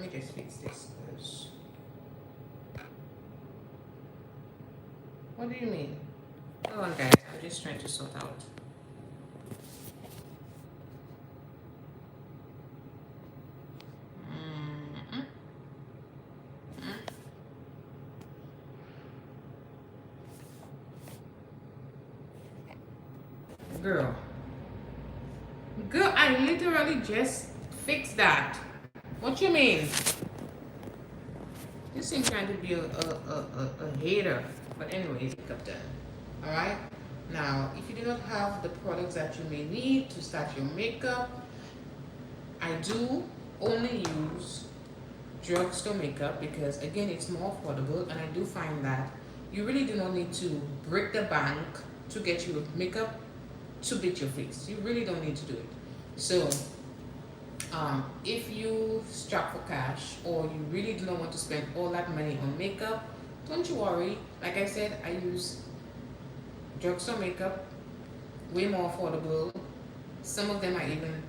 me just fix this first. What do you mean? Hold on, guys. I'm just trying to sort out. Mm-mm. Girl. Girl, I literally just fixed that. What you mean? You seem trying to be a hater. But anyways, pick up then. Alright? Now, if you do not have the products that you may need to start your makeup, I do only use drugstore makeup because again it's more affordable, and I do find that you really do not need to break the bank to get your makeup to beat your face. You really don't need to do it. So if you strap for cash or you really do not want to spend all that money on makeup, don't you worry. Like I said, I use drugstore makeup, way more affordable. Some of them are even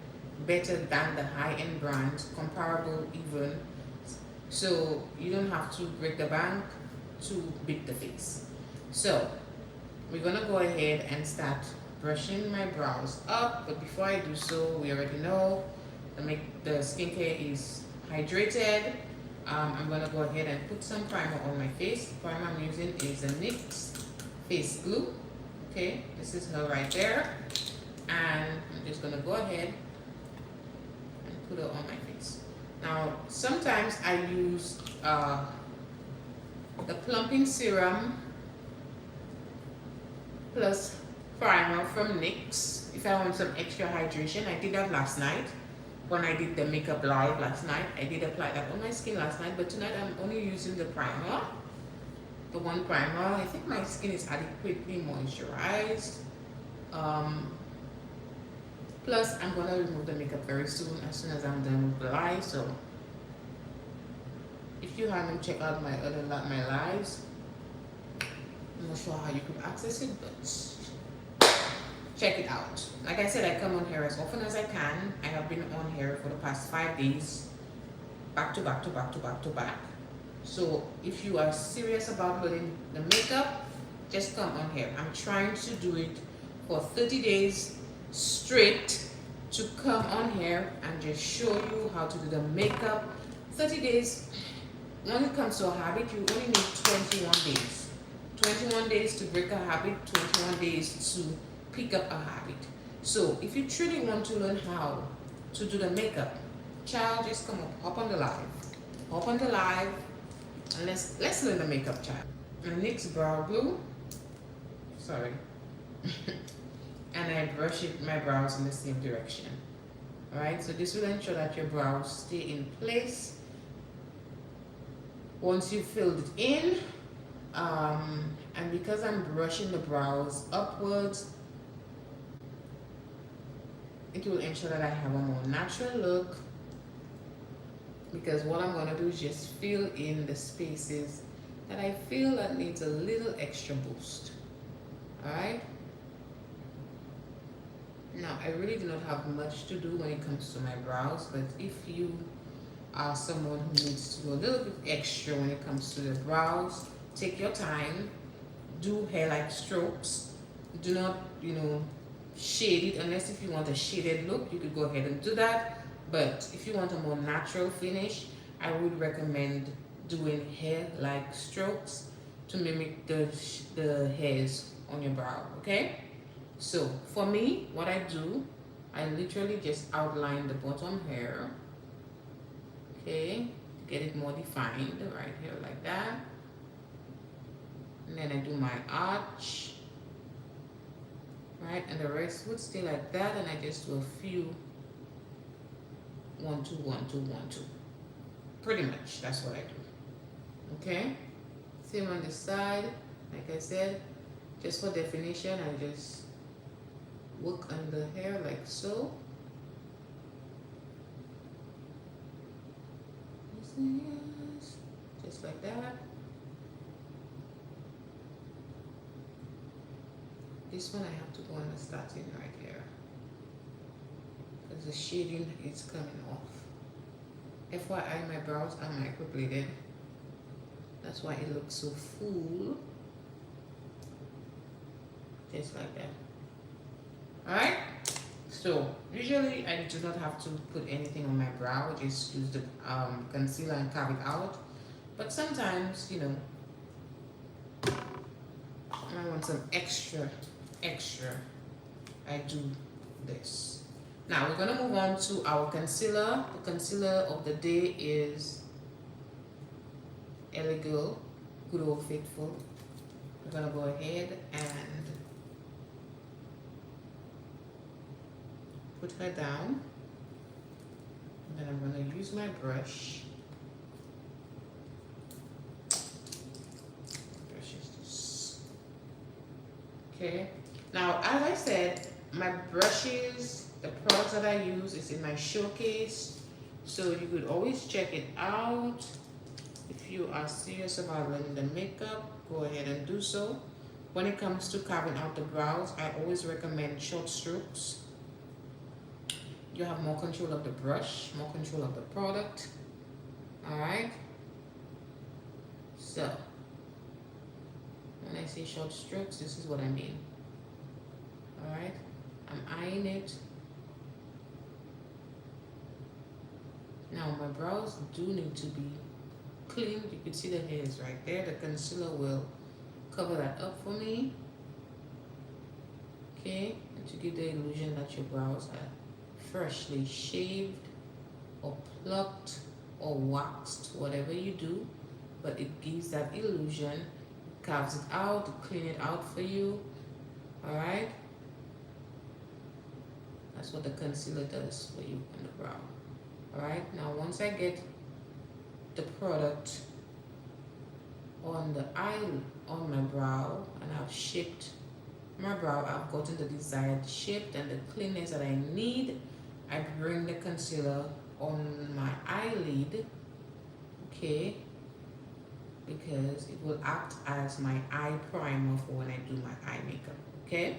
better than the high-end brands, comparable even. So you don't have to break the bank to beat the face. So we're gonna go ahead and start brushing my brows up. But before I do so, we already know the skincare is hydrated. I'm gonna go ahead and put some primer on my face. The primer I'm using is a NYX face glue. Okay, this is her right there, and I'm just gonna go ahead and put it on my face. Now, sometimes I use the plumping serum plus primer from NYX if I want some extra hydration. I did that last night when I did the makeup live last night. I did apply that on my skin last night, but tonight I'm only using the primer. The one primer. I think my skin is adequately moisturized. Plus, I'm gonna remove the makeup very soon, as I'm done with the live. So, if you haven't checked out my lives, I'm not sure how you could access it, but check it out. Like I said, I come on here as often as I can. I have been on here for the past 5 days, back to back to back to back to back. So if you are serious about learning the makeup, just come on here. I'm trying to do it for 30 days straight, to come on here and just show you how to do the makeup. 30 days, when it comes to a habit, you only need 21 days. 21 days to break a habit, 21 days to pick up a habit. So if you truly want to learn how to do the makeup, child, just come up, hop on the live. Hop on the live, and let's learn the makeup, child. And NYX brow glue. Sorry. And I brush my brows in the same direction. Alright, so this will ensure that your brows stay in place. Once you've filled it in, and because I'm brushing the brows upwards, it will ensure that I have a more natural look, because what I'm going to do is just fill in the spaces that I feel that needs a little extra boost. Alright? Now, I really do not have much to do when it comes to my brows, but if you are someone who needs to do a little bit extra when it comes to the brows, take your time, do hair-like strokes. Do not, shade it, unless if you want a shaded look, you could go ahead and do that. But if you want a more natural finish, I would recommend doing hair-like strokes to mimic the hairs on your brow, okay? So for me, what I do, I literally just outline the bottom hair, okay, to get it more defined right here like that. And then I do my arch, right, and the rest would stay like that, and I just do a few 1 2 1 2 1 2. Pretty much that's what I do. Okay, same on this side. Like I said, just for definition, I just work on the hair like so. Just like that. This one I have to go on the starting right here, because the shading is coming off. FYI, my brows are microbladed. That's why it looks so full. Just like that. Alright? So, usually I do not have to put anything on my brow. I just use the concealer and carve it out. But sometimes, you know, I want some extra. I do this. Now we're gonna move on to our concealer. The concealer of the day is Elegirl, Good Old Faithful. We're gonna go ahead and put her down. And then I'm gonna use my brush. Brush is this. Okay. Now, as I said, my brushes, the products that I use is in my showcase, so you could always check it out. If you are serious about learning the makeup, go ahead and do so. When it comes to carving out the brows, I always recommend short strokes. You have more control of the brush, more control of the product. Alright? So, when I say short strokes, this is what I mean. Alright? I'm eyeing it. Now my brows do need to be clean. You can see the hairs right there. The concealer will cover that up for me. Okay? And to give the illusion that your brows are freshly shaved or plucked or waxed, whatever you do. But it gives that illusion, carves it out, clean it out for you. Alright? That's what the concealer does for you on the brow. Alright, now once I get the product on the eye, on my brow, and I've shaped my brow, I've gotten the desired shape and the cleanness that I need, I bring the concealer on my eyelid, okay, because it will act as my eye primer for when I do my eye makeup, okay?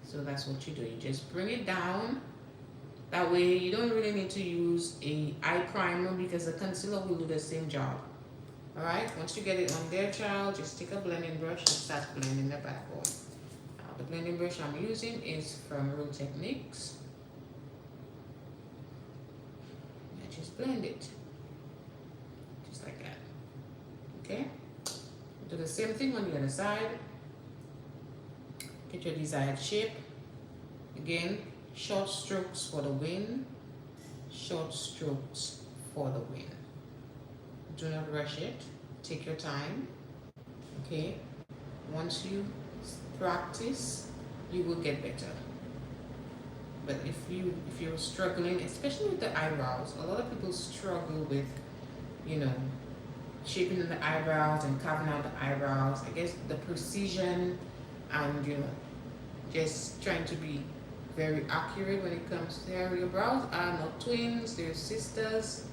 So that's what you do. You just bring it down. That way you don't really need to use a eye primer because the concealer will do the same job. Alright, once you get it on there, child, just take a blending brush and start blending the backbone. Now the blending brush I'm using is from Real Techniques. I just blend it. Just like that. Okay? Do the same thing on the other side. Get your desired shape. Again, short strokes for the win. Short strokes for the win. Do not rush it. Take your time. Okay? Once you practice, you will get better. But if you're struggling, especially with the eyebrows, a lot of people struggle with, you know, shaping the eyebrows and carving out the eyebrows. I guess the precision and, you know, just trying to be very accurate when it comes to hair. Your brows are not twins, they're sisters,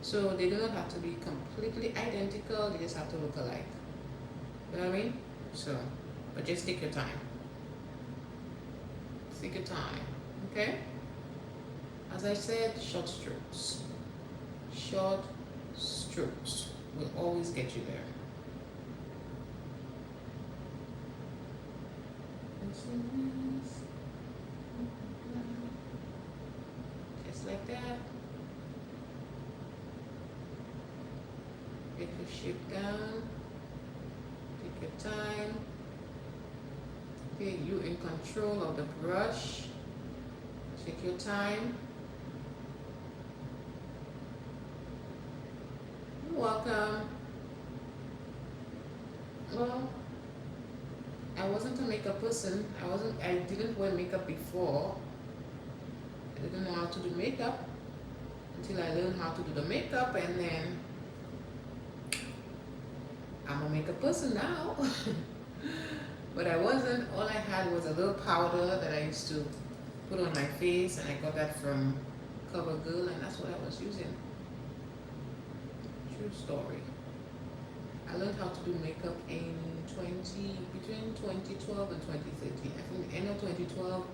so they do not have to be completely identical, they just have to look alike. You know what I mean? So, but just take your time. Take your time, okay? As I said, short strokes. Short strokes will always get you there. Just like that. Get your shape down. Take your time. Okay, you in control of the brush. Take your time. You're welcome. Well, I wasn't a makeup person. I didn't wear makeup before. I didn't know how to do makeup until I learned how to do the makeup, and then I'm a makeup person now. But I wasn't. All I had was a little powder that I used to put on my face, and I got that from CoverGirl, and that's what I was using. True story. I learned how to do makeup in between 2012 and 2013. I think end of 2012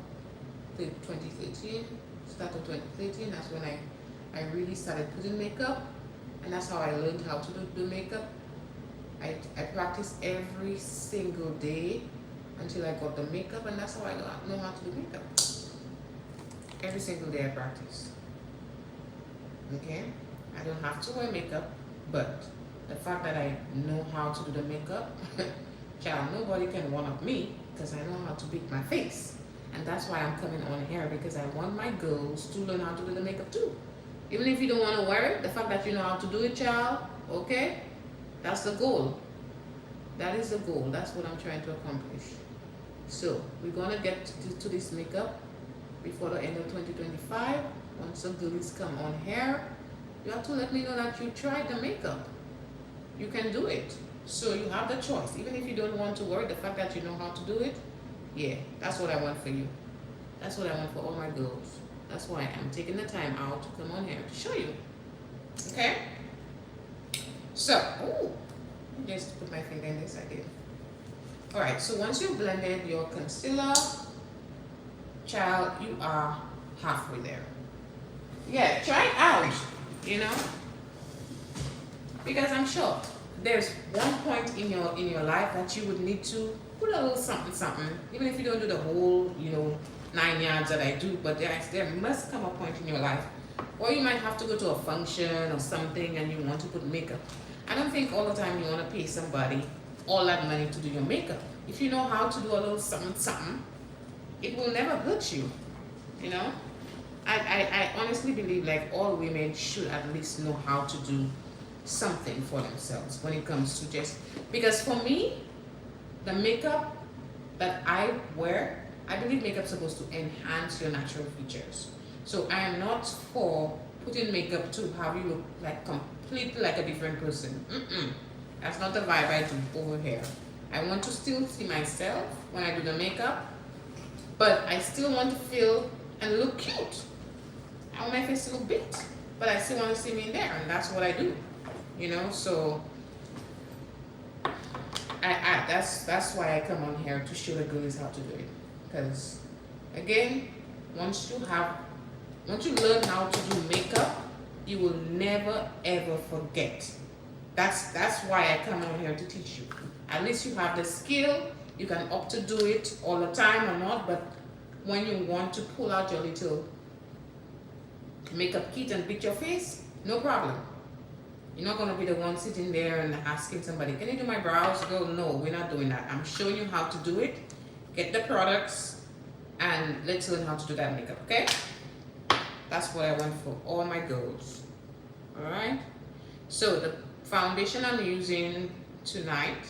to 2013, start of 2013, that's when I I really started putting makeup, and that's how I learned how to do makeup. I practiced every single day until I got the makeup, and that's how I know how to do makeup. Every single day I practice. Okay? I don't have to wear makeup, but the fact that I know how to do the makeup, child, nobody can one-up me because I know how to beat my face. And that's why I'm coming on here, because I want my girls to learn how to do the makeup too. Even if you don't want to wear it, the fact that you know how to do it, child, okay? That's the goal. That is the goal. That's what I'm trying to accomplish. So, we're going to get to this makeup before the end of 2025. Once the girls come on here, you have to let me know that you tried the makeup. You can do it. So, you have the choice. Even if you don't want to wear it, the fact that you know how to do it, yeah, that's what I want for you. That's what I want for all my girls. That's why I'm taking the time out to come on here to show you. Okay? So, just put my finger in this, I did. Alright, so once you've blended your concealer, child, you are halfway there. Yeah, try it out, you know? Because I'm sure there's one point in your life that you would need to put a little something, even if you don't do the whole, 9 yards that I do, but there must come a point in your life, or you might have to go to a function or something and you want to put makeup. I don't think all the time you want to pay somebody all that money to do your makeup. If you know how to do a little something, it will never hurt you, you know? I honestly believe like all women should at least know how to do something for themselves when it comes to just, because for me, the makeup that I wear, I believe makeup is supposed to enhance your natural features. So I am not for putting makeup to have you look like completely like a different person. That's not the vibe I do over here. I want to still see myself when I do the makeup, but I still want to feel and look cute. I want my face to look big, but I still want to see me in there, and that's what I do. So that's why I come on here to show the girls how to do it. Because again, once you learn how to do makeup, you will never ever forget. That's why I come on here to teach you. At least you have the skill. You can opt to do it all the time or not, but when you want to pull out your little makeup kit and beat your face, no problem. You're not going to be the one sitting there and asking somebody, can you do my brows? Girl, no, we're not doing that. I'm showing you how to do it. Get the products and let's learn how to do that makeup, okay? That's what I want for all my girls. Alright? So the foundation I'm using tonight,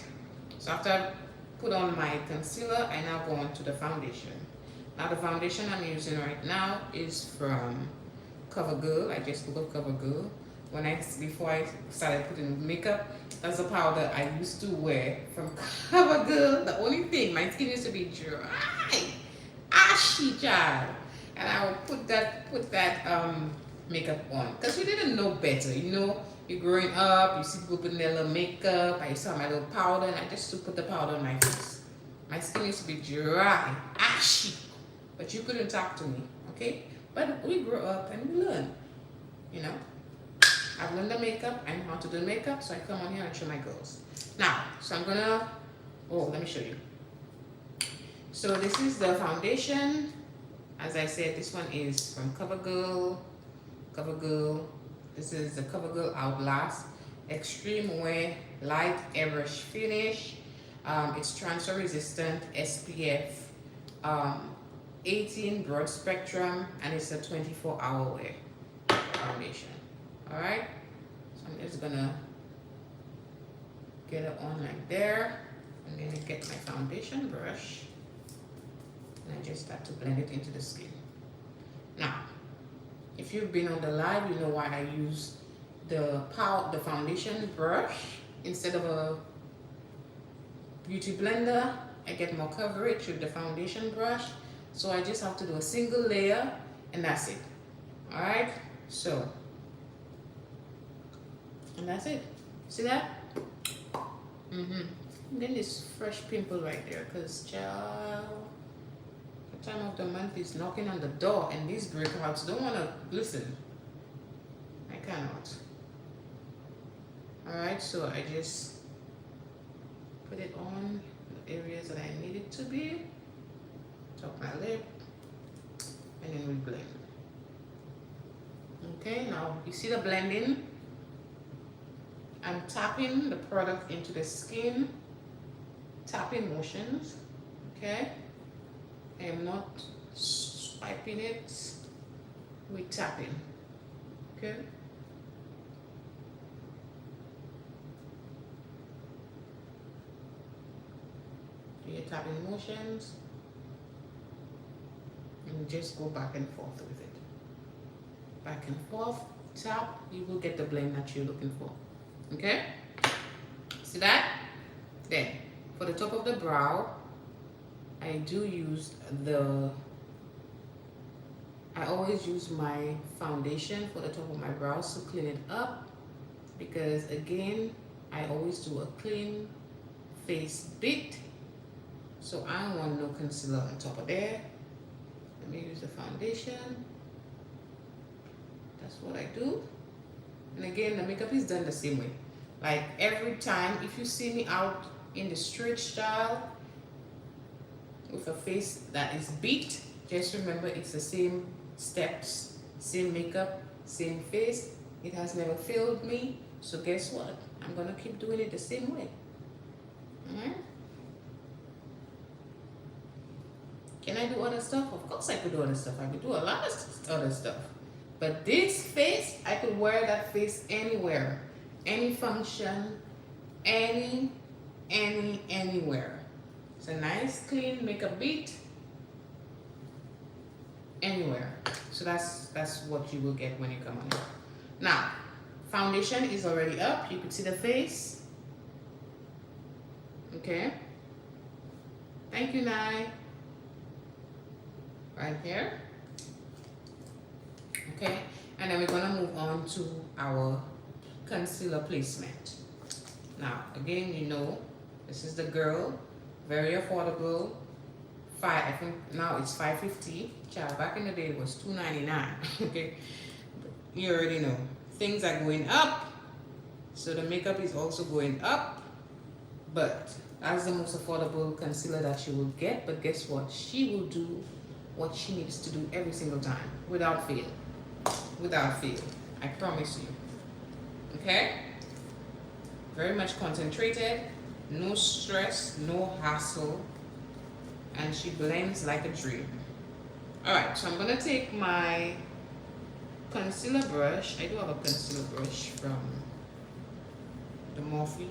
so after I put on my concealer, I now go on to the foundation. Now the foundation I'm using right now is from CoverGirl. I just googled CoverGirl. Before I started putting makeup, that's the powder I used to wear from CoverGirl. The only thing, my skin used to be dry, ashy, child, and I would put that makeup on because we didn't know better. You're growing up, you see people putting their little makeup. I used to have my little powder, and I just used to put the powder on my face. My skin used to be dry, ashy, but you couldn't talk to me, okay? But we grew up and we learned, I've learned the makeup. I know how to do makeup, so I come on here and show my girls. Now, so I'm gonna, let me show you. So this is the foundation. As I said, this one is from CoverGirl. This is the CoverGirl Outlast Extreme Wear Light Airbrush Finish. It's transfer resistant, SPF 18 broad spectrum, and it's a 24-hour wear foundation. Alright, so I'm just gonna get it on like there. I'm gonna get my foundation brush and I just start to blend it into the skin. Now, if you've been on the live, you know why I use the foundation brush instead of a beauty blender. I get more coverage with the foundation brush, so I just have to do a single layer and that's it. Alright, so and that's it. See that? And then this fresh pimple right there, because child, the time of the month is knocking on the door, and these breakouts don't want to listen. cannot. Alright, so I just put it on the areas that I need it to be. Top my lip, and then we blend. Okay, now you see the blending? I'm tapping the product into the skin, tapping motions, okay? I am not swiping it, we're tapping, okay? Do your tapping motions, and just go back and forth with it. Back and forth, tap, you will get the blend that you're looking for. Okay? See that? Then, for the top of the brow, I do use I always use my foundation for the top of my brows to clean it up, because again, I always do a clean face bit, so I don't want no concealer on top of there. Let me use the foundation. That's what I do. And again, the makeup is done the same way. Like every time, if you see me out in the straight style with a face that is beat, just remember it's the same steps, same makeup, same face. It has never failed me. So guess what? I'm gonna keep doing it the same way. Can I do other stuff? Of course I could do other stuff. I could do a lot of other stuff. But this face, I could wear that face anywhere, any function, anywhere. It's a nice, clean makeup beat, anywhere. So that's what you will get when you come on here. Now, foundation is already up. You can see the face. Okay. Thank you, Nai. Right here. Okay, and then we're gonna move on to our concealer placement. Now, again, you know, this is the Girl, very affordable. I think now it's $5.50. Child, back in the day it was $2.99. Okay, you already know things are going up, so the makeup is also going up. But that's the most affordable concealer that you will get. But guess what? She will do what she needs to do every single time, without fail. Without fail, I promise you. Okay? Very much concentrated, no stress, no hassle, and she blends like a dream. Alright, so I'm gonna take my concealer brush. I do have a concealer brush from the Morphe.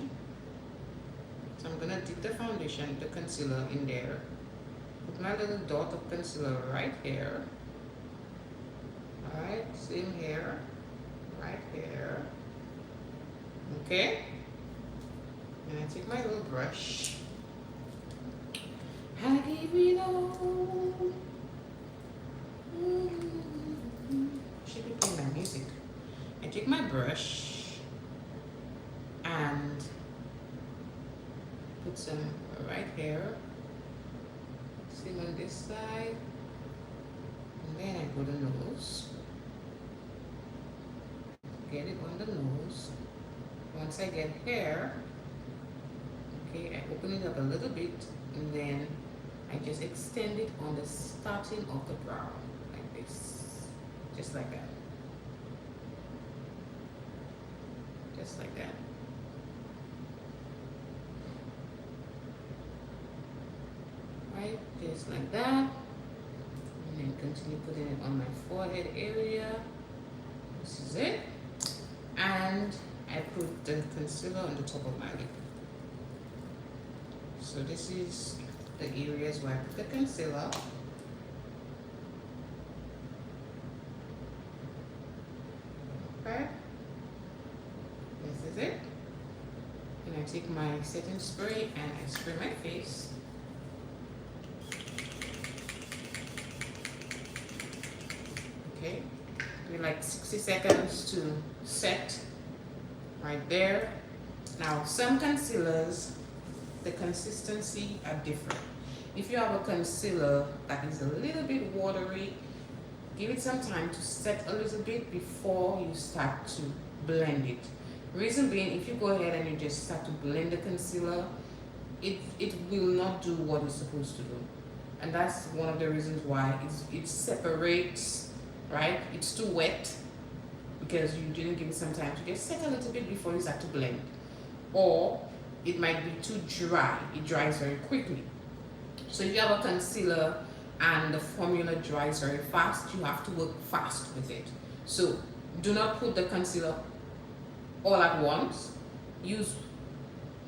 So I'm gonna dip the foundation, the concealer in there. Put my little dot of concealer right here. Alright, same here, right here. Okay? And I take my little brush. I give it all. Should be playing my music. I take my brush and put some right here. Same on this side. And then I go to the nose. Get it on the nose. Once I get here, okay, I open it up a little bit, and then I just extend it on the starting of the brow, like this, just like that, just like that. Right, just like that, and then continue putting it on my forehead area. This is it. And I put the concealer on the top of my lip. So this is the areas where I put the concealer. Okay. This is it. And I take my setting spray and I spray my face. Okay. Give it like 60 seconds to set right there. Now, some concealers, the consistency are different. If you have a concealer that is a little bit watery, give it some time to set a little bit before you start to blend it. Reason being, if you go ahead and you just start to blend the concealer, it will not do what it's supposed to do. And that's one of the reasons why it separates, right? It's too wet because you didn't give it some time to just set a little bit before you start to blend. Or it might be too dry. It dries very quickly. So if you have a concealer and the formula dries very fast, you have to work fast with it. So do not put the concealer all at once. Use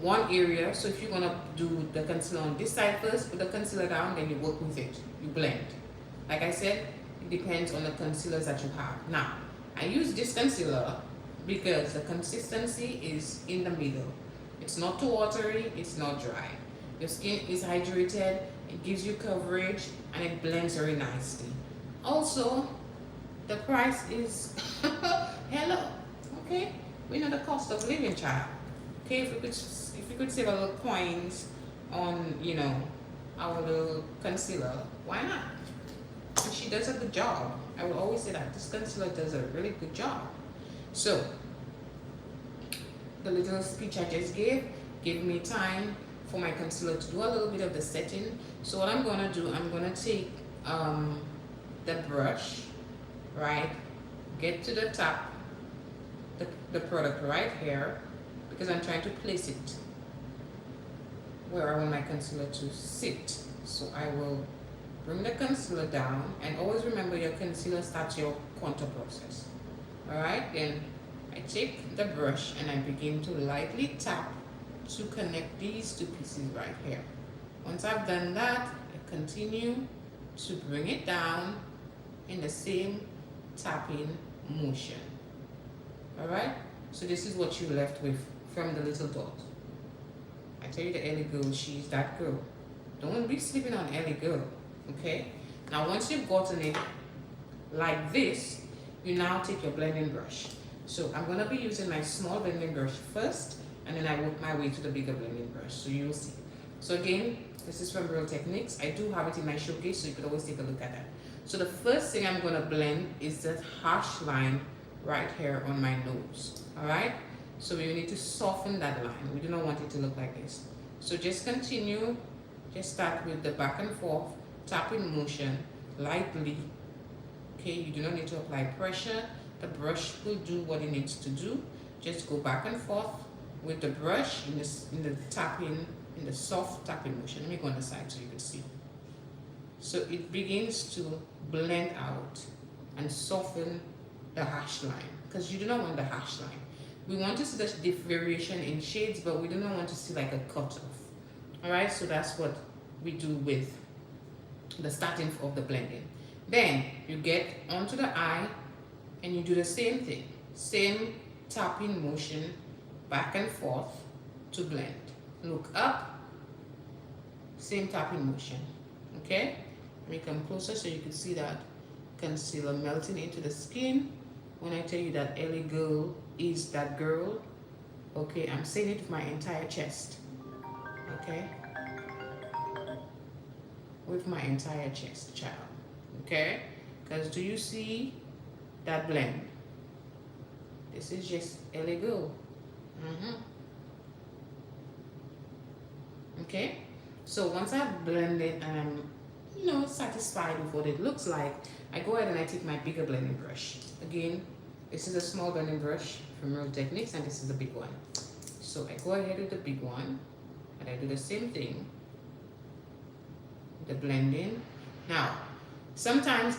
one area. So if you're gonna do the concealer on this side first, put the concealer down, then you work with it. You blend. Like I said, it depends on the concealers that you have. Now, I use this concealer because the consistency is in the middle. It's not too watery, it's not dry. Your skin is hydrated, it gives you coverage, and it blends very nicely. Also, the price is hello, okay? We know the cost of living, child. Okay, if we could save a little coins on, you know, our little concealer, why not? And she does a good job. I will always say that this concealer does a really good job. So, the little speech I just gave me time for my concealer to do a little bit of the setting. So what I'm gonna do, I'm gonna take the brush, right? Get to the top, the product right here, because I'm trying to place it where I want my concealer to sit. So I will bring the concealer down, and always remember your concealer starts your contour process. Alright, then I take the brush and I begin to lightly tap to connect these two pieces right here. Once I've done that, I continue to bring it down in the same tapping motion. Alright, so this is what you're left with from the little dot. I tell you, the Ellie girl, she's that girl. Don't be sleeping on Ellie girl, okay? Now once you've gotten it like this, you now take your blending brush. So I'm gonna be using my small blending brush first, and then I work my way to the bigger blending brush, so you'll see. So again, this is from Real Techniques. I do have it in my showcase, so you could always take a look at that. So the first thing I'm gonna blend is that harsh line right here on my nose, all right? So we need to soften that line. We do not want it to look like this. So just continue, just start with the back and forth, tapping motion, lightly, okay? You do not need to apply pressure. The brush will do what it needs to do. Just go back and forth with the brush in the tapping, in the soft tapping motion. Let me go on the side so you can see. So it begins to blend out and soften the hash line, because you do not want the hash line. We want to see the variation in shades, but we do not want to see like a cutoff. All right, so that's what we do with the starting of the blending. Then you get onto the eye and you do the same thing, same tapping motion, back and forth to blend. Look up, same tapping motion, okay? Let me come closer so you can see that concealer melting into the skin. When I tell you that Ellie girl is that girl, okay, I'm saying it with my entire chest, okay? With my entire chest, child, okay? Because do you see that blend? This is just Ellie girl. Okay, so once I've blended and I'm, you know, satisfied with what it looks like, I go ahead and I take my bigger blending brush. Again, this is a small blending brush from Real Techniques, and this is a big one. So I go ahead with the big one and I do the same thing, the blending. Now, sometimes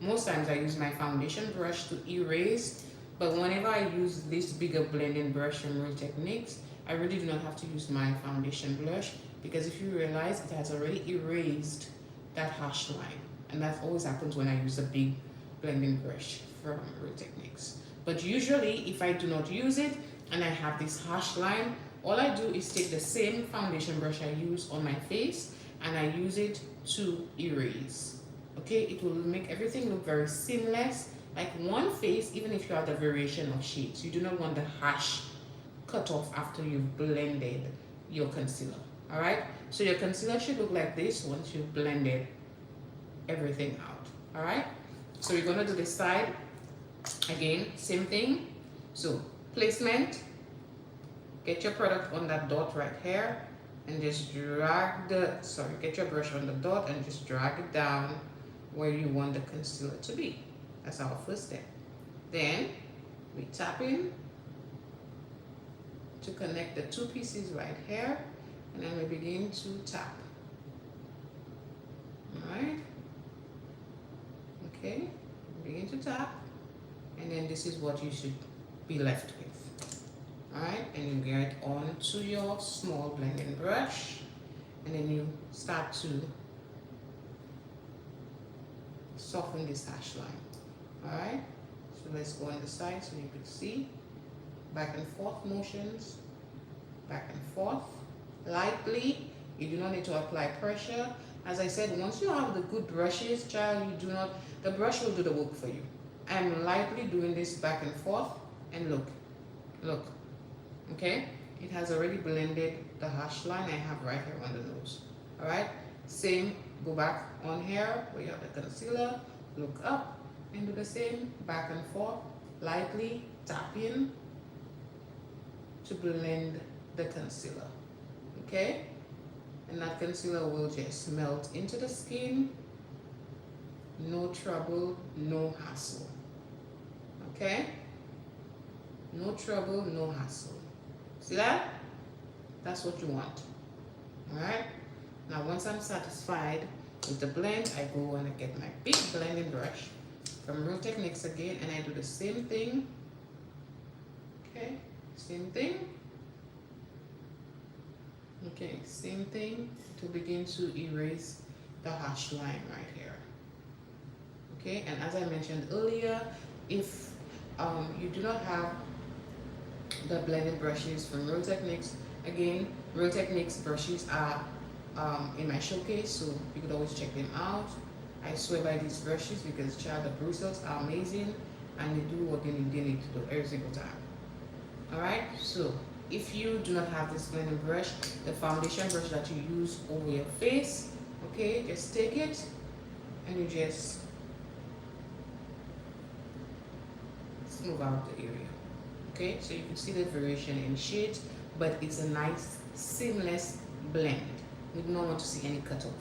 most times I use my foundation brush to erase, but whenever I use this bigger blending brush from Real Techniques, I really do not have to use my foundation brush, because if you realize, it has already erased that harsh line, and that always happens when I use a big blending brush from Real Techniques. But usually, if I do not use it and I have this harsh line, all I do is take the same foundation brush I use on my face and I use it to erase. Okay, it will make everything look very seamless, like one face, even if you have the variation of shades. You do not want the harsh cut off after you've blended your concealer. All right, so your concealer should look like this once you've blended everything out. All right, so we're gonna do this side again, same thing. So placement, get your product on that dot right here and just drag get your brush on the dot and just drag it down where you want the concealer to be. That's our first step. Then we tap in to connect the two pieces right here, and then we begin to tap. All right, okay, begin to tap, and then this is what you should be left with. All right, and you get on to your small blending brush, and then you start to soften this hash line. All right, so let's go on the side so you can see. Back and forth motions, back and forth, lightly. You do not need to apply pressure. As I said, once you have the good brushes, child, the brush will do the work for you. I'm lightly doing this back and forth, and look, okay? It has already blended the hash line I have right here on the nose. All right, same, go back on here where you have the concealer, look up, and do the same, back and forth, lightly tap in to blend the concealer, okay? And that concealer will just melt into the skin, no trouble, no hassle, okay? No trouble, no hassle. See that? That's what you want, all right? Now, once I'm satisfied with the blend, I go and I get my big blending brush from Real Techniques again, and I do the same thing, okay? Same thing. Okay, same thing to begin to erase the hash line right here. Okay, and as I mentioned earlier, if you do not have the blending brushes from Real Techniques, again, Real Techniques brushes are in my showcase, so you could always check them out. I swear by these brushes because, child, the bristles are amazing and they do what they need to do every single time. Alright, so if you do not have this blending brush, the foundation brush that you use over your face, okay, just take it and you just smooth out the area. Okay, so you can see the variation in shades, but it's a nice seamless blend. We do not want to see any cut off.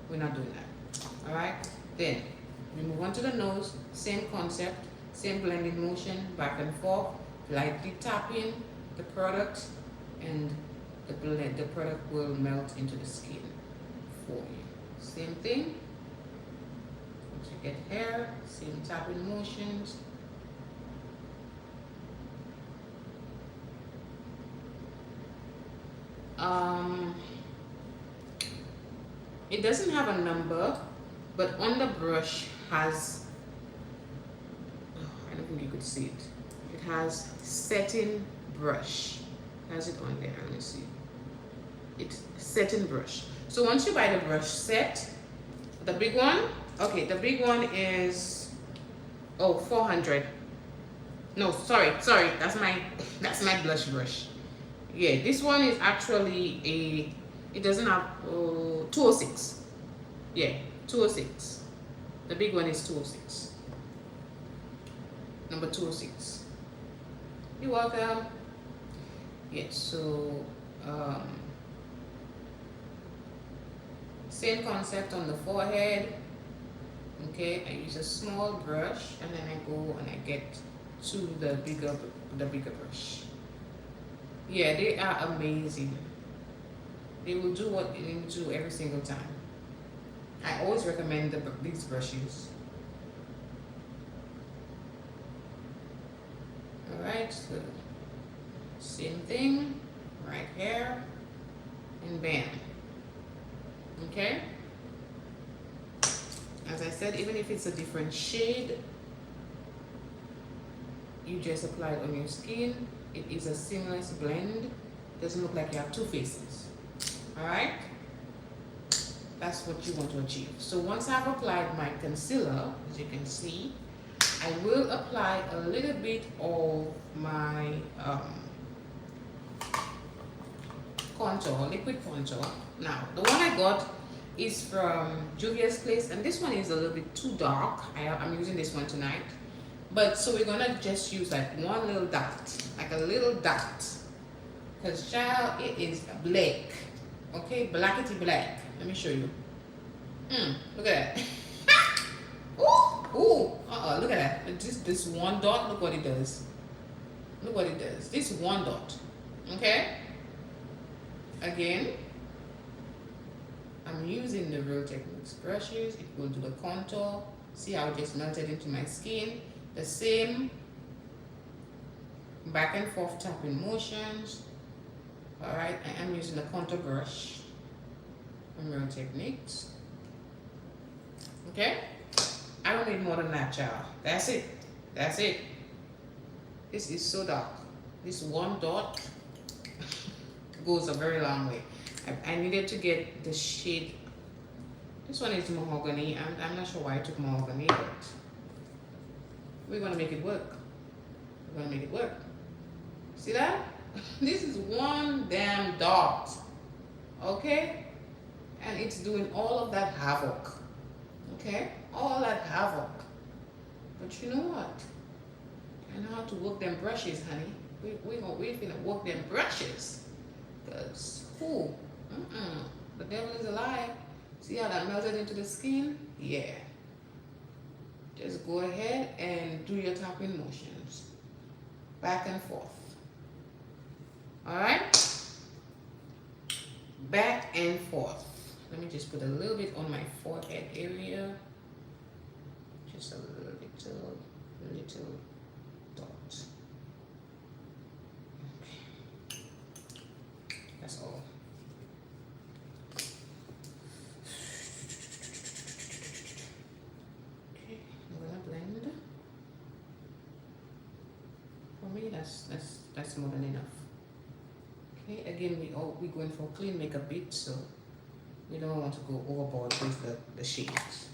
We're not doing that. Alright, then we move on to the nose, same concept, same blending motion, back and forth, lightly tapping the product, and the product will melt into the skin for you. Same thing. Once you get hair, same tapping motions. It doesn't have a number, but on the brush has, I don't think you could see it. It has setting brush. Has it on there? Let me see. It's setting brush. So once you buy the brush set, the big one, okay, the big one is 400. No, sorry, that's my blush brush. Yeah, this one is actually it doesn't have 206. Yeah, 206. The big one is 206. Number 206. You're welcome. Yes, so same concept on the forehead. Okay, I use a small brush and then I go and I get to the bigger brush. Yeah, they are amazing. They will do what they need to do every single time. I always recommend these brushes. Alright, so same thing, right here, and bam. Okay? As I said, even if it's a different shade, you just apply it on your skin. It is a seamless blend. Doesn't look like you have two faces. Alright? That's what you want to achieve. So once I've applied my concealer, as you can see, I will apply a little bit of my contour, liquid contour. Now, the one I got is from Juvia's Place, and this one is a little bit too dark. I'm using this one tonight. But so we're gonna just use like one little dot, like a little dot. Because child, it is black. Okay, blackety black. Let me show you. Look at that. Ooh, look at that. This one dot, look what it does. Look what it does. This one dot. Okay? Again, I'm using the Real Techniques brushes. It will do the contour. See how it just melted into my skin. The same back and forth tapping motions. Alright, I am using the contour brush from Real Techniques. Okay? I don't need more than that, child. That's it. That's it. This is so dark. This one dot goes a very long way. I needed to get the shade. This one is mahogany. I'm not sure why I took mahogany, but we're gonna make it work. We're gonna make it work. See that? This is one damn dot. Okay? And it's doing all of that havoc. Okay? All that havoc. But you know what? I know how to work them brushes, honey. We're gonna work them brushes. Because, the devil is alive. See how that melted into the skin? Yeah. Just go ahead and do your tapping motions. Back and forth. Alright? Back and forth. Let me just put a little bit on my forehead area. Just a little dot. Okay. That's all. Okay, I'm gonna blend. For me, that's more than enough. Okay, again, we're going for clean makeup bit, so we don't want to go overboard with the shades.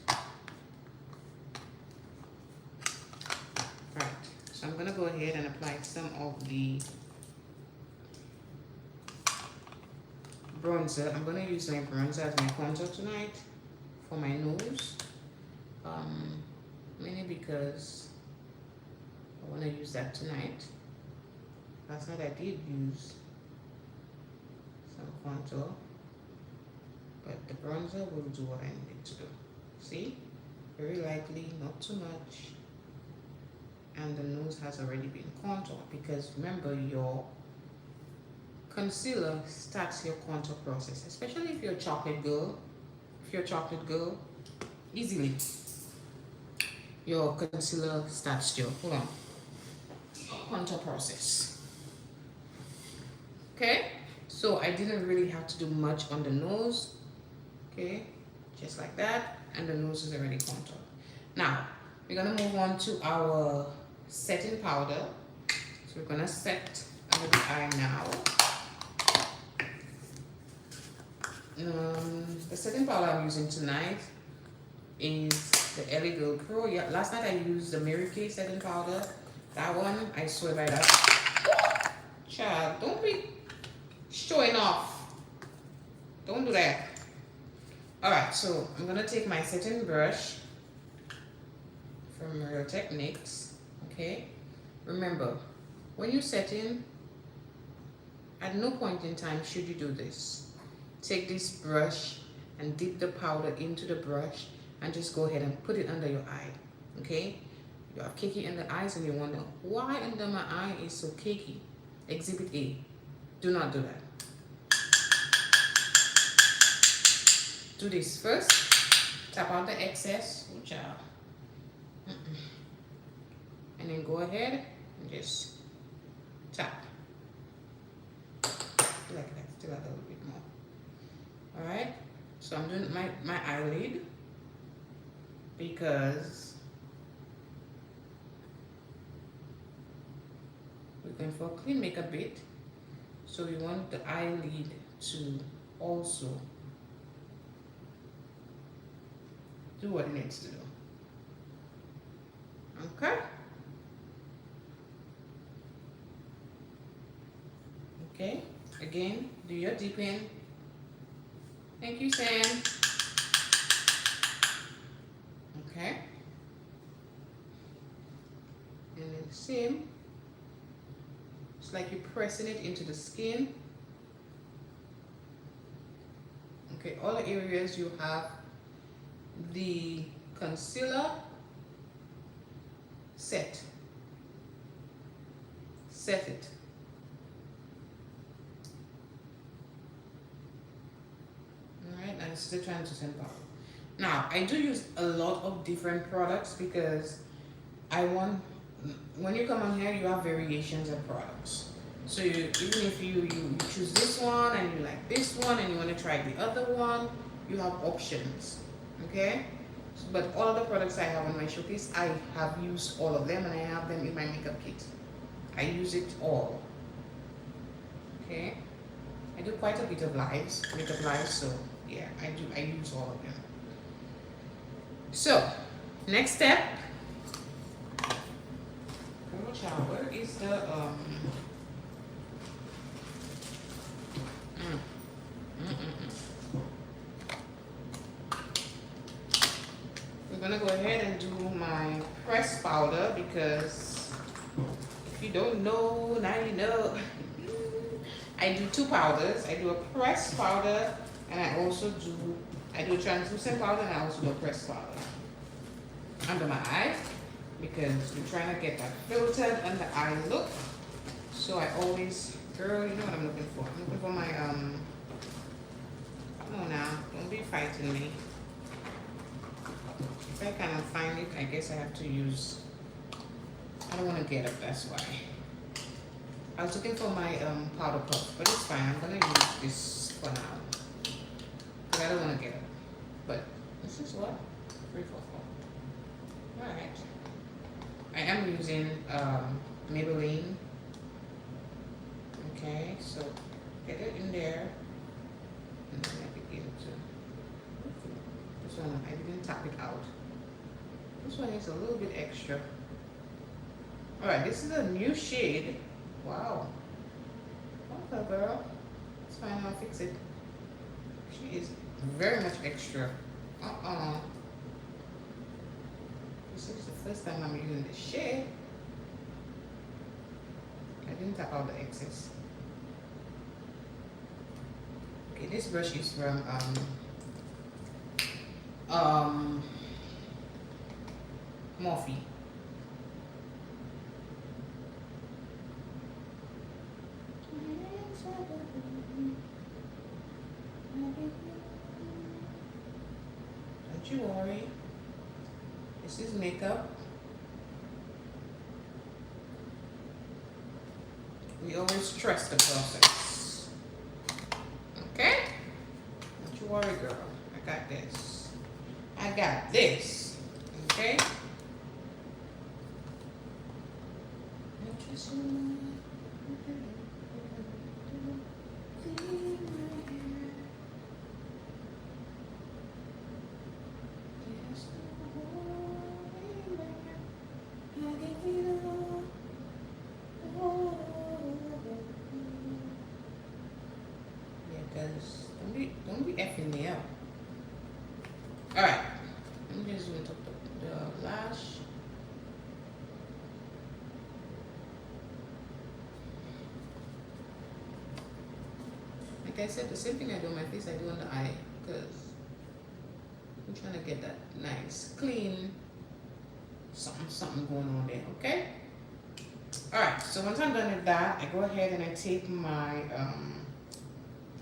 Right, so I'm gonna go ahead and apply some of the bronzer. I'm gonna use my bronzer as my contour tonight for my nose. Mainly because I wanna use that tonight. Last night I did use some contour, but the bronzer will do what I need it to do. See? Very lightly, not too much. And the nose has already been contoured, because remember, your concealer starts your contour process, especially if you're a chocolate girl. If you're a chocolate girl, easily your concealer starts your contour process. Okay, so I didn't really have to do much on the nose. Okay, just like that, and the nose is already contoured. Now we're gonna move on to our setting powder. So we're gonna set under the eye now. The setting powder I'm using tonight is the Ellie Girl Pro. Yeah, last night I used the Mary Kay setting powder. That one, I swear by that. Child, don't be showing off. Don't do that. Alright, so I'm gonna take my setting brush from Real Techniques. Okay, remember, when you set in, at no point in time should you do this. Take this brush and dip the powder into the brush and just go ahead and put it under your eye. Okay, you have cakey in the eyes and you wonder why under my eye is so cakey. Exhibit A. Do not do that. Do this first. Tap out the excess. Good job. And then go ahead and just tap. Like that. Still a little bit more. Alright. So I'm doing my eyelid because we're going for a clean makeup bit. So we want the eyelid to also do what it needs to do. Okay? Okay, again, do your dipping. Thank you, Sam. same. It's like you're pressing it into the skin. Okay, all the areas you have the concealer, set it. Alright, and this is the translucent powder. Now, I do use a lot of different products because I want, when you come on here, you have variations of products. So even if you choose this one and you like this one and you want to try the other one, you have options, okay? But all the products I have on my showcase, I have used all of them and I have them in my makeup kit. I use it all, okay? I do quite a bit of makeup lives, so yeah, I use all of them. So, next step, where is the we're gonna go ahead and do my pressed powder because if you don't know, now you know. I do two powders. I do a pressed powder and I do a translucent powder and I also do a pressed powder under my eye because we're trying to get that filtered under eye look. So I always, girl, you know what I'm looking for. I'm looking for my come on now, don't be fighting me. If I cannot find it, I guess I have to use, I don't want to get up, that's why. I was looking for my powder puff, but it's fine. I'm going to use this for now. Because I don't want to get up. But this is what? 344. Alright. I am using Maybelline. Okay, so get it in there. And then I begin to. This one, I didn't tap it out. This one is a little bit extra. Alright, this is a new shade. Wow. Okay, girl. It's fine, I'll fix it. She is very much extra. This is the first time I'm using this shade. I didn't tap out the excess. Okay, this brush is from Morphe. Don't you worry. This is makeup. We always trust the process. Okay? Don't you worry, girl. I got this. I got this. Okay? Don't be effing me up. Alright. I'm just going to put the lash. Like I said, the same thing I do on my face, I do on the eye. Because I'm trying to get that nice, clean, something going on there, okay? Alright, so once I'm done with that, I go ahead and I take my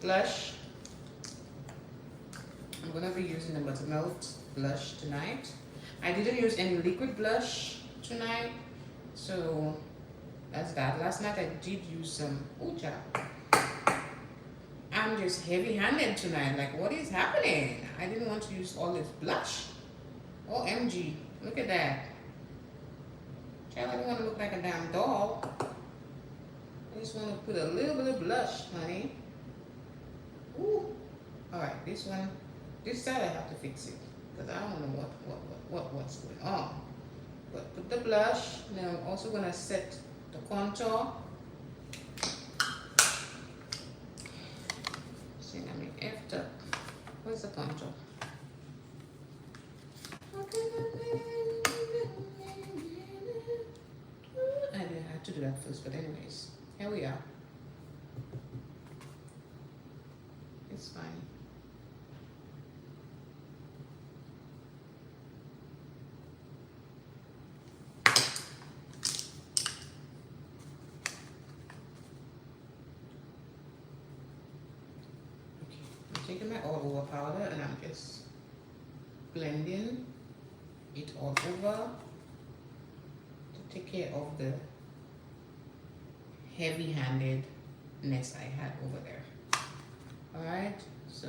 blush. I'm going to be using the Buttermelt blush tonight. I didn't use any liquid blush tonight, so that's that. Last night I did use some Uja. I'm just heavy-handed tonight. Like, what is happening? I didn't want to use all this blush. OMG, look at that. Child, I don't want to look like a damn doll. I just want to put a little bit of blush, honey. Ooh. Alright, this one, this side I have to fix it. Because I don't know what's going on. But put the blush. Now I'm also going to set the contour. See, let me after. Where's the contour? I that first, but anyways, here we are. It's fine. Okay, I'm taking my all over powder and I'm just blending it all over to take care of the heavy-handedness I had over there. Alright, so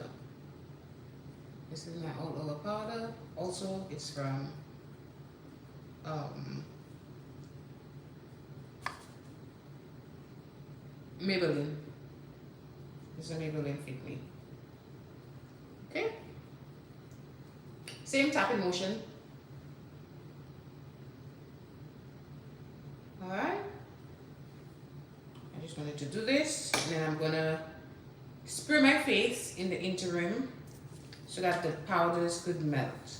this is my all over powder. Also, it's from Maybelline. This is a Maybelline Fit Me. Okay? Same tapping motion. Alright? I just wanted to do this, and then I'm gonna spray my face in the interim so that the powders could melt.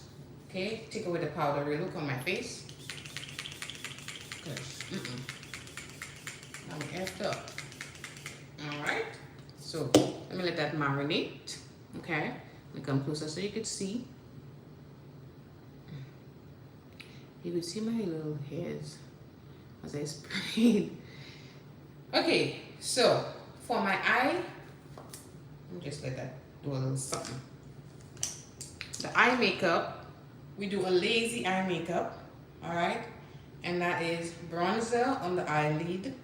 Okay? Take away the powdery look on my face. I'm effed up. Alright? So let me let that marinate. Okay? Let me come closer so you could see. You could see my little hairs as I sprayed. Okay, so for my eye, let me just let that do a little something. The eye makeup, we do a lazy eye makeup, all right? And that is bronzer on the eyelid,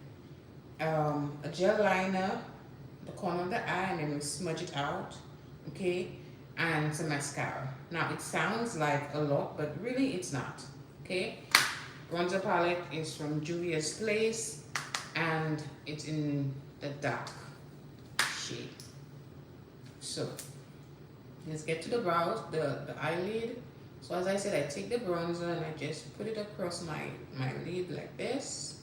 a gel liner, the corner of the eye, and then we smudge it out, okay? And some mascara. Now it sounds like a lot, but really it's not, okay? Bronzer palette is from Juvia's Place, and it's in the dark shade. So let's get to the brows, the eyelid. So as I said, I take the bronzer and I just put it across my lid like this.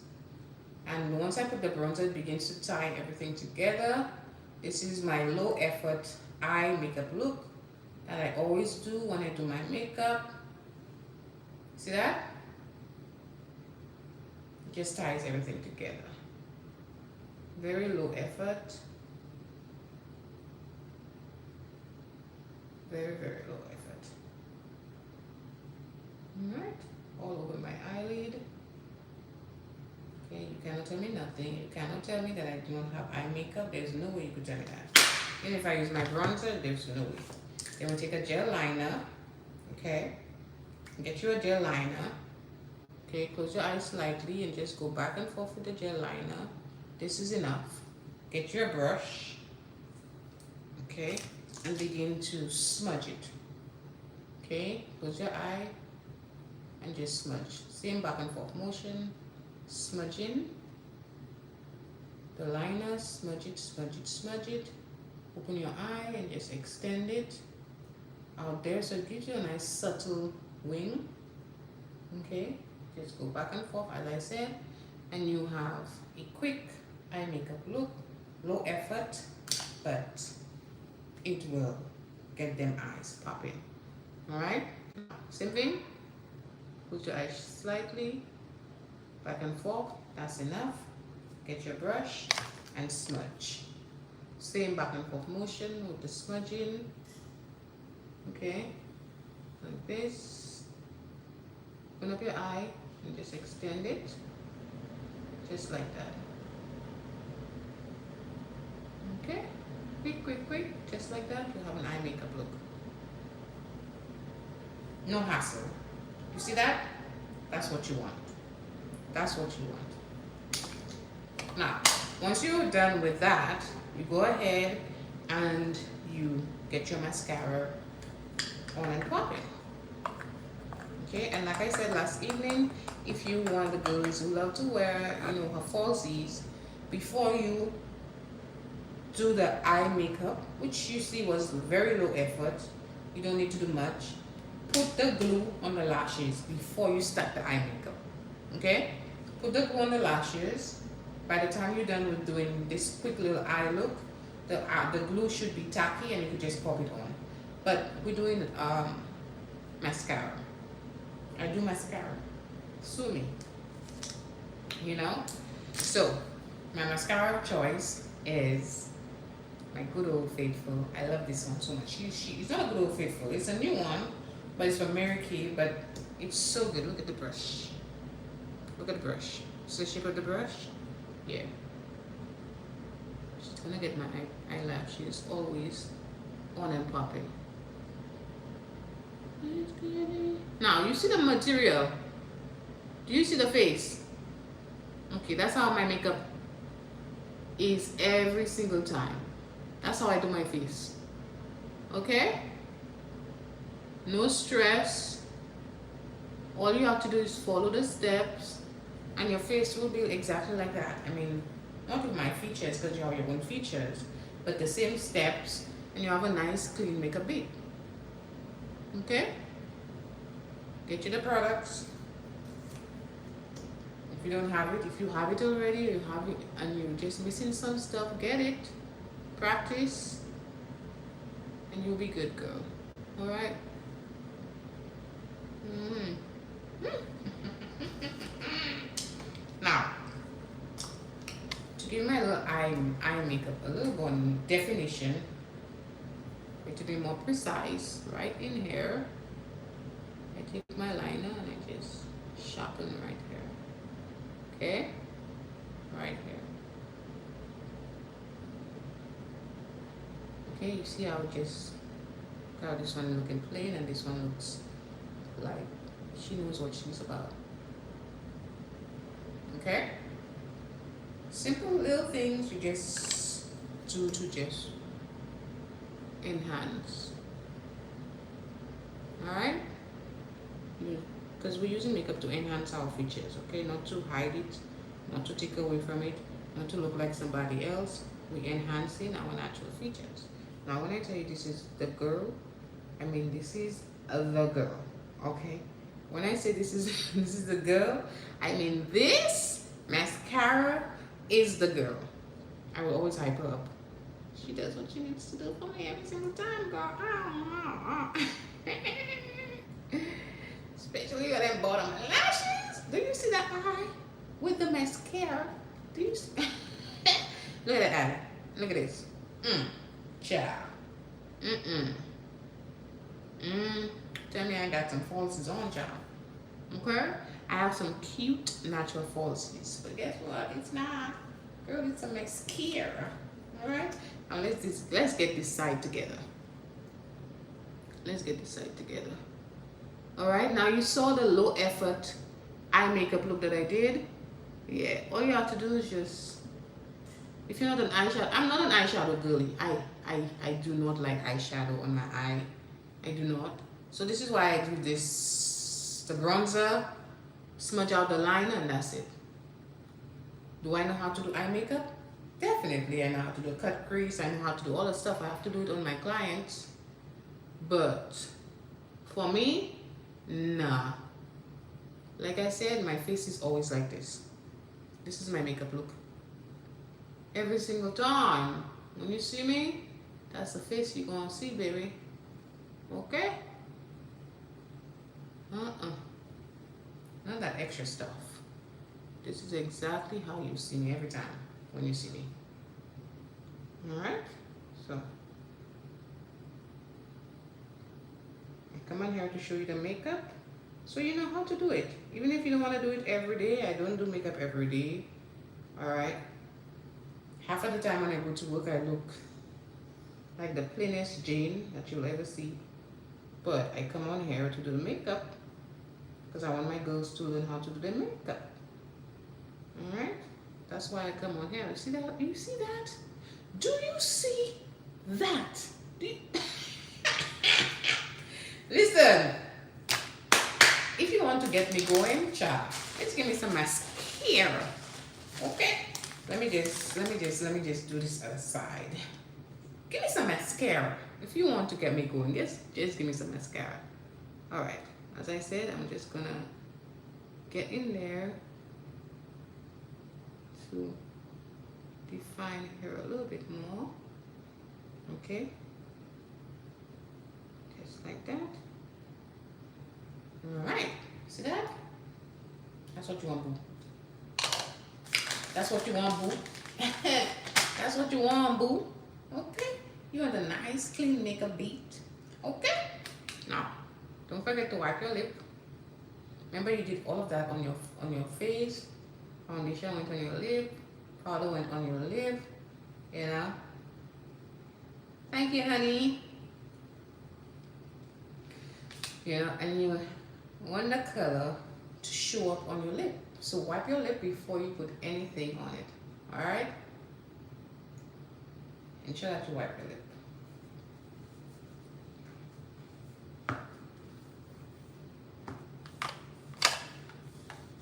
And once I put the bronzer, it begins to tie everything together. This is my low effort eye makeup look that I always do when I do my makeup. See that? It just ties everything together. Very low effort. Very, very low effort. Alright, all over my eyelid. Okay, you cannot tell me nothing. You cannot tell me that I do not have eye makeup. There's no way you could tell me that. Even if I use my bronzer, there's no way. Then we take a gel liner. Okay, get you a gel liner. Okay, close your eyes slightly and just go back and forth with the gel liner. This is enough. Get your brush. Okay, and begin to smudge it. Okay, close your eye and just smudge. Same back and forth motion. Smudging the liner, smudge it, smudge it, smudge it. Open your eye and just extend it out there so it gives you a nice subtle wing. Okay, just go back and forth as I said, and you have a quick eye makeup look, low effort, but it will get them eyes popping. Alright, same thing. Close your eyes slightly, back and forth, that's enough. Get your brush and smudge. Same back and forth motion with the smudging. Okay, like this. Open up your eye and just extend it, just like that. Okay, quick, quick, quick, just like that. You have an eye makeup look. No hassle. You see that? That's what you want. That's what you want. Now, once you're done with that, you go ahead and you get your mascara on and pop it. Okay, and like I said last evening, if you want the girls who love to wear, you know, her falsies, before you do the eye makeup, which you see was very low effort, you don't need to do much. Put the glue on the lashes before you start the eye makeup. Okay? Put the glue on the lashes. By the time you're done with doing this quick little eye look, the glue should be tacky and you can just pop it on. But we're doing mascara. I do mascara. Sue me. You know? So, my mascara of choice is my good old faithful. I love this one so much. It's not a good old faithful. It's a new one, but it's from Mary Kay. But it's so good. Look at the brush. Look at the brush. See the shape of the brush? Yeah. She's gonna get my eyelashes always on and popping. Now you see the material. Do you see the face? Okay, that's how my makeup is every single time. That's how I do my face. Okay? No stress. All you have to do is follow the steps and your face will be exactly like that. I mean, not with my features because you have your own features, but the same steps and you have a nice clean makeup beat. Okay? Get you the products. If you don't have it, if you have it already, you have it and you're just missing some stuff, get it. Practice and you'll be good, girl. Alright? Now, to give my little eye makeup a little more definition, to be more precise, right in here, I take my liner and I just sharpen right here. Okay? Right here. Okay, you see how just how this one looking plain and this one looks like she knows what she's about. Okay? Simple little things you just do to just enhance. Alright? Because we're using makeup to enhance our features, okay? Not to hide it, not to take away from it, not to look like somebody else. We're enhancing our natural features. Now, when I tell you this is the girl, I mean this is the girl, okay? When I say this is this is the girl, I mean this mascara is the girl. I will always hype her up. She does what she needs to do for me every single time, girl. Especially with them bottom lashes. Do you see that eye with the mascara? Do you see? Look at that eye. Look at this. Child. Tell me I got some falsies on, child. Okay? I have some cute natural falsies. But guess what? It's not. Girl, it's a mascara. Alright? Now let's get this side together. Let's get this side together. Alright, now you saw the low effort eye makeup look that I did. Yeah, all you have to do is just, if you're not an eyeshadow, I'm not an eyeshadow girly. I do not like eyeshadow on my eye. I do not. So this is why I do this, the bronzer, smudge out the liner, and that's it. Do I know how to do eye makeup? Definitely, I know how to do a cut crease. I know how to do all the stuff. I have to do it on my clients. But for me, nah. Like I said, my face is always like this. This is my makeup look. Every single time. When you see me, that's the face you're gonna see, baby. Okay? None of that extra stuff. This is exactly how you see me every time when you see me. Alright? So, I come on here to show you the makeup so you know how to do it. Even if you don't want to do it every day, I don't do makeup every day. Alright? Half of the time when I go to work, I look like the plainest Jane that you'll ever see. But I come on here to do the makeup because I want my girls to learn how to do their makeup. Alright? That's why I come on here. You see that? You see that? Do you see that? Listen. If you want to get me going, child, let's give me some mascara. Okay? Let me just do this other side. Give me some mascara. If you want to get me going, just give me some mascara. Alright. As I said, I'm just gonna get in there to define here a little bit more. Okay? Just like that. Alright. See that? That's what you want to do. That's what you want, boo. That's what you want, boo. Okay? You want a nice, clean makeup beat. Okay? Now, don't forget to wipe your lip. Remember you did all of that on your face. Foundation went on your lip. Powder went on your lip. You know? Thank you, honey. You know, and you want the color to show up on your lip. So wipe your lip before you put anything on it. Alright? Ensure that you wipe your lip.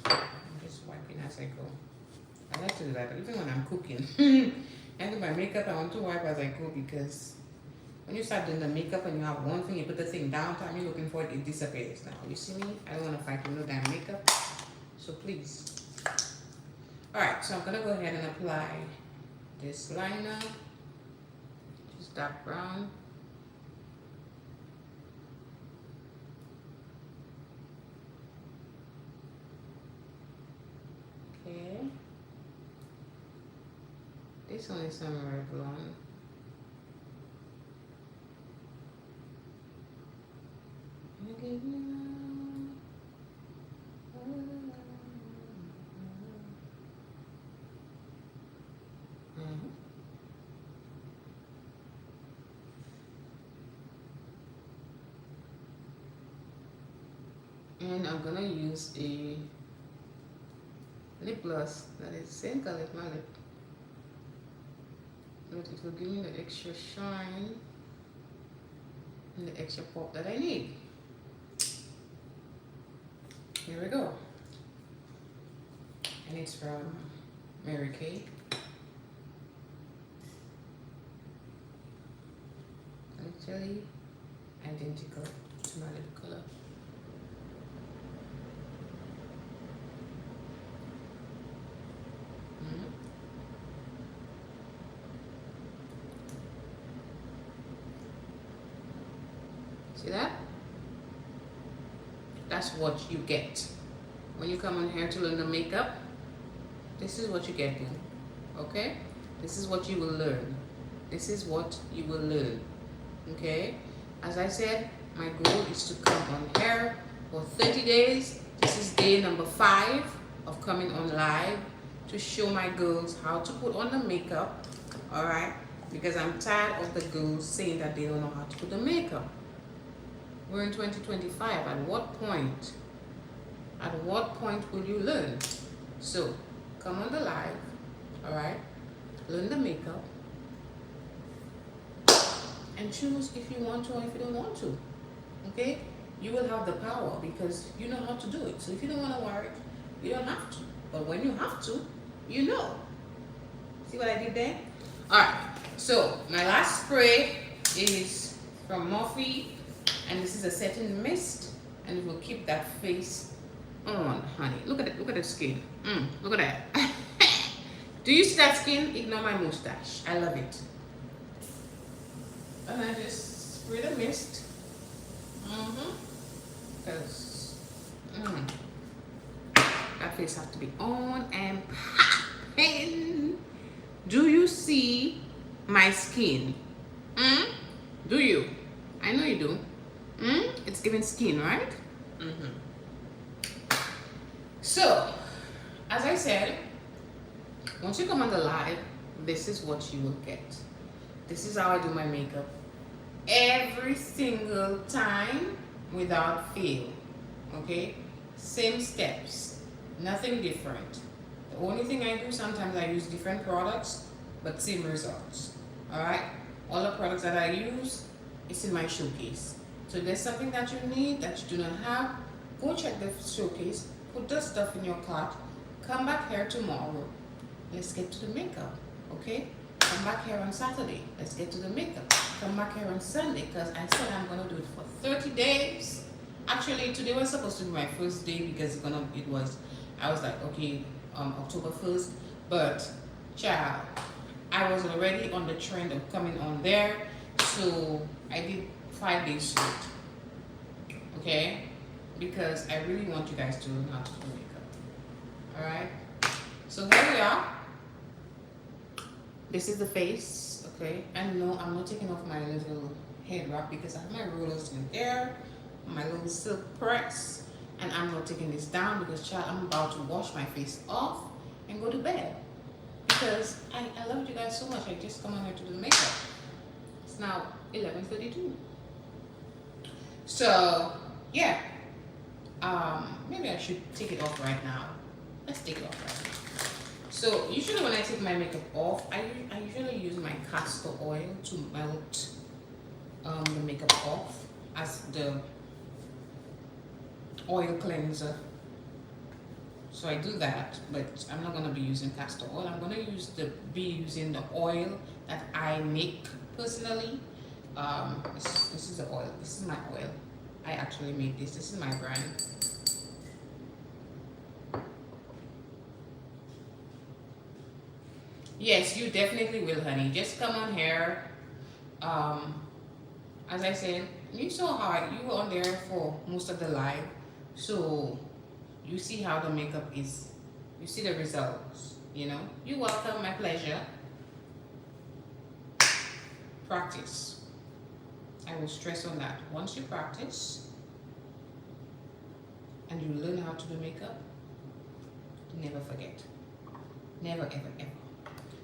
I'm just wiping as I go. I like to do that even when I'm cooking. I do my makeup, I want to wipe as I go because when you start doing the makeup and you have one thing, you put the thing down, time you're looking for it, it disappears. Now, you see me? I don't want to fight with no damn makeup. So please. Alright, so I'm going to go ahead and apply this liner. Just dark brown. Okay. This one is some Revlon. And I'm gonna use a lip gloss that is the same color as my lip, but it will give me the extra shine and the extra pop that I need. Here we go. And it's from Mary Kay. Literally identical to my lip color. See that? That's what you get when you come on here to learn the makeup. This is what you get, boo. Okay? This is what you will learn. This is what you will learn. Okay? As I said, my goal is to come on here for 30 days. This is day number 5 of coming on live to show my girls how to put on the makeup. Alright? Because I'm tired of the girls saying that they don't know how to put the makeup. We're in 2025. At what point will you learn? So, come on the live, alright? Learn the makeup. And choose if you want to or if you don't want to. Okay? You will have the power because you know how to do it. So if you don't want to wear it, you don't have to. But when you have to, you know. See what I did there? Alright. So, my last spray is from Morphe. And this is a setting mist, and it will keep that face on, honey. Look at it. Look at the skin. Look at that. Do you see that skin? Ignore my mustache. I love it. And I just spray the mist. Because that face has to be on and popping. Do you see my skin? Do you? I know you do. It's giving skin, right? So, as I said, once you come on the live, this is what you will get. This is how I do my makeup every single time without fail. Okay? Same steps, nothing different. The only thing I do, sometimes I use different products, but same results. Alright? All the products that I use, it's in my showcase. So if there's something that you need that you do not have, go check the showcase, put the stuff in your cart, come back here tomorrow. Let's get to the makeup, okay? Come back here on Saturday. Let's get to the makeup. Come back here on Sunday because I said I'm gonna do it for 30 days. Actually, today was supposed to be my first day because I was like, okay, October 1st, but child, I was already on the trend of coming on there, so I did 5 days straight, okay? Because I really want you guys to learn how to do makeup. Alright? So here we are. This is the face, okay? And no, I'm not taking off my little head wrap because I have my rollers in there, my little silk press, and I'm not taking this down because, child, I'm about to wash my face off and go to bed because I love you guys so much. I just come on here to do the makeup. It's now 11:32. So, yeah. Maybe I should take it off right now. Let's take it off right now. So usually when I take my makeup off, I usually use my castor oil to melt the makeup off as the oil cleanser. So I do that, but I'm not gonna be using castor oil. I'm gonna be using the oil that I make personally. This is the oil. This is my oil. I actually made this. This is my brand. Yes, you definitely will, honey. Just come on here. As I said, you saw how you were on there for most of the live, so you see how the makeup is. You see the results. You know. You're welcome. My pleasure. Practice. I will stress on that. Once you practice and you learn how to do makeup, never forget. Never, ever, ever.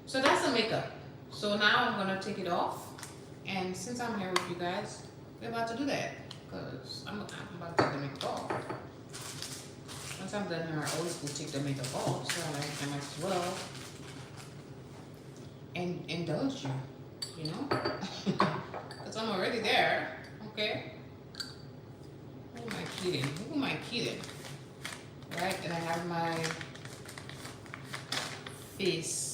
So that's the makeup. So now I'm gonna take it off, and since I'm here with you guys, we're about to do that because I'm about to take the makeup off. Once I'm done here, I always go take the makeup off, so I might as well and indulge you know, because I'm already there. Okay. Who am I kidding? Who am I kidding? Right, and I have my face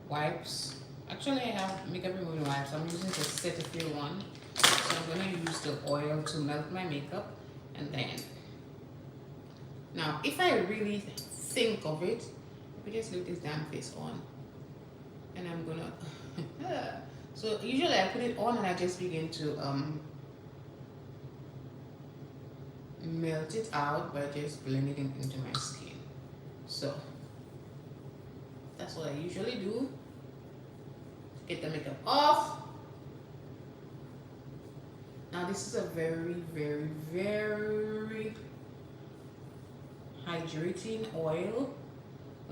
wipes. Actually, I have makeup removing wipes. I'm using the Cetaphil one. So I'm gonna use the oil to melt my makeup, and then now, if I really think of it, let me just leave this damn face on, and I'm gonna. So usually I put it on and I just begin to melt it out by just blending it into my skin. So that's what I usually do. Get the makeup off. Now this is a very, very, very hydrating oil.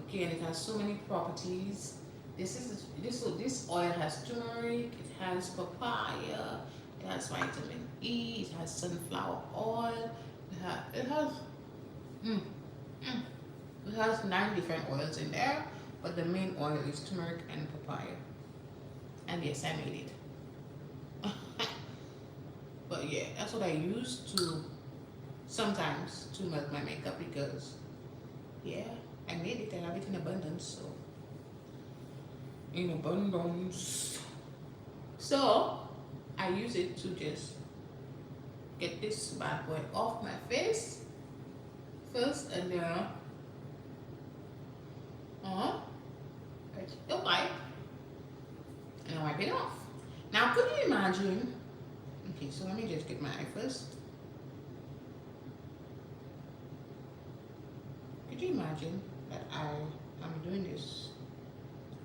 Okay, and it has so many properties. This oil has turmeric, it has papaya, it has vitamin E, it has sunflower oil, it has 9 different oils in there, but the main oil is turmeric and papaya. And yes, I made it. But yeah, that's what I use to sometimes to melt my makeup because yeah, I made it. I have it in abundance, so in abundance. So I use it to just get this bad boy off my face first, and then the wipe, and I wipe it off. Now, could you imagine? Okay, so let me just get my eye first. Could you imagine that I'm doing this?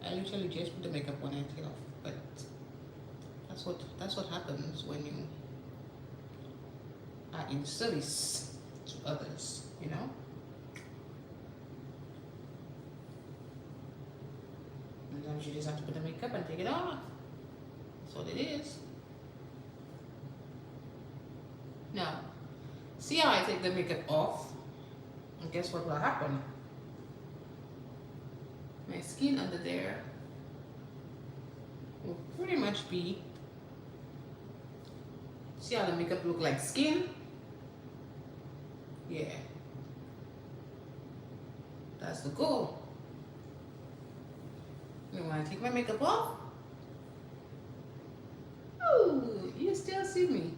I literally just put the makeup on and take it off, but that's what happens when you are in service to others, you know. Sometimes you just have to put the makeup and take it off. That's what it is. Now, see how I take the makeup off? And guess what will happen? My skin under there will pretty much be, see how the makeup look like skin? Yeah. That's the goal. And when I take my makeup off, oh, you still see me.